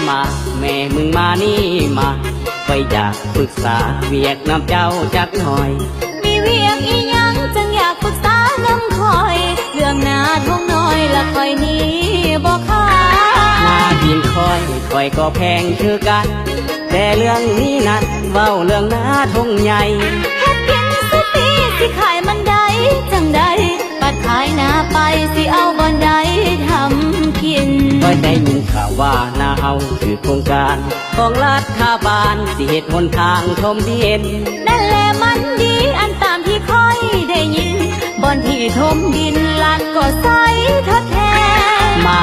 มาแม่มึงมานี่มาไปอยากปรึกษาเวียกน้ำเจ้าจักหน่อยมีเวียกอีหยังจึงอยากปรึกษาน้ำคอยเรื่องหน้าท้องน้อยละคอยนี้บอกค่ะหน้าดินคอยก็แพงคือกันแต่เรื่องนี้นั้นเว้าเรื่องหน้าทงใหญ่เฮ็ดกินสิปีสิขายมันได้จังใดปัดขายหน้าไปสิเอาบอนใดทำกินก็ได้ยินข่าวว่าหน้าเฮาคือโครงการของรัฐบาลสิเฮ็ดหนทางถมดินนั่นแหละมันดีอันตามที่ค่อยได้ยินบอนที่ถมดินลานก็ใสทดแทนมา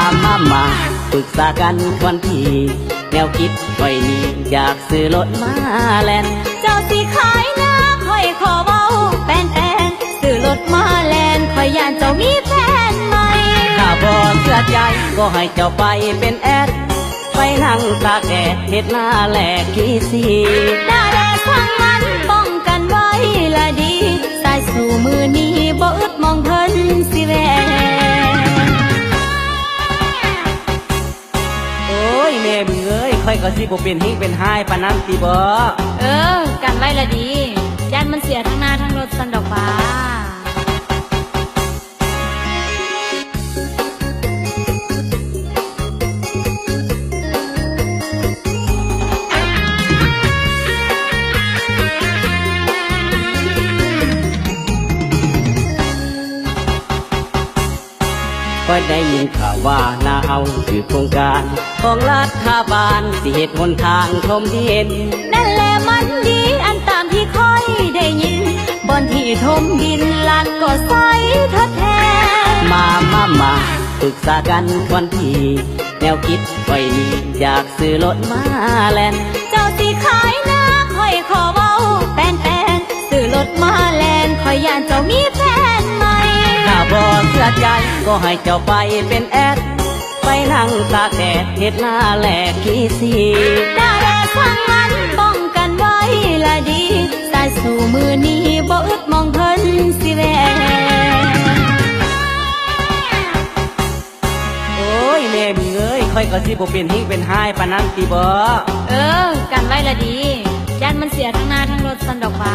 ปรึกษากันทวนทีแนวคิดไว้นี้อยากซื้อรถมาแลนเจ้าสิขายหน้าค่อยขอเบาแป้นซื้อรถมาแลนค่อยย่านเจ้ามีแฟนใหม่ถ้าบ่เชื่อใจก็ให้เจ้าไปเป็นแอดไปนั่งตากแดดเฮ็ดหน้าแหลกขี้สีหน้าแดดฟังมันป้องกันไว้ละดีสายสู่มือนี้บ่อึดมองเพิ่นสิแวแม่มึงเอ้ยค่อยก็สิบ่เป็นหิ้งเป็นหายปานนั้นติบ่กันไว้ละดีย่านมันเสียทั้งหน้าทั้งรถสันดอกฟ้าก็ได้ยินข่าวว่าหน้าเฮาคือโครงการของรัฐบาลสิเฮ็ดหนทางถมดินนั่นแหละมันดีอันตามที่ค่อยได้ยินบอนที่ถมดินลานก็ใสทดแทนมาปรึกษากันทวนทีแนวคิดไว้นี้อยากซื้อรถมาแลนเจ้าสิขายหน้าค่อยขอเบาแป้นซื้อรถมาแลนค่อยย่านเจ้ามีแฟนใหม่ถ้าบ่เชื่อใจก็ให้เจ้าไปเป็นแอดไปนั่งตากแดดเฮ็ดหน้าแหลกขี้สีหน้าแดดฟังมันป้องกันไว้ละดีสายสู่มือนี้บ่อึดมองเพิ่นสิแวแม่มึงเอ้ยค่อยก็สิบ่เป็นหิ้งเป็นหายปานนั้นติบ่กันไว้ละดีย่านมันเสียทั้งหน้าทั้งรถสันดอกฟ้า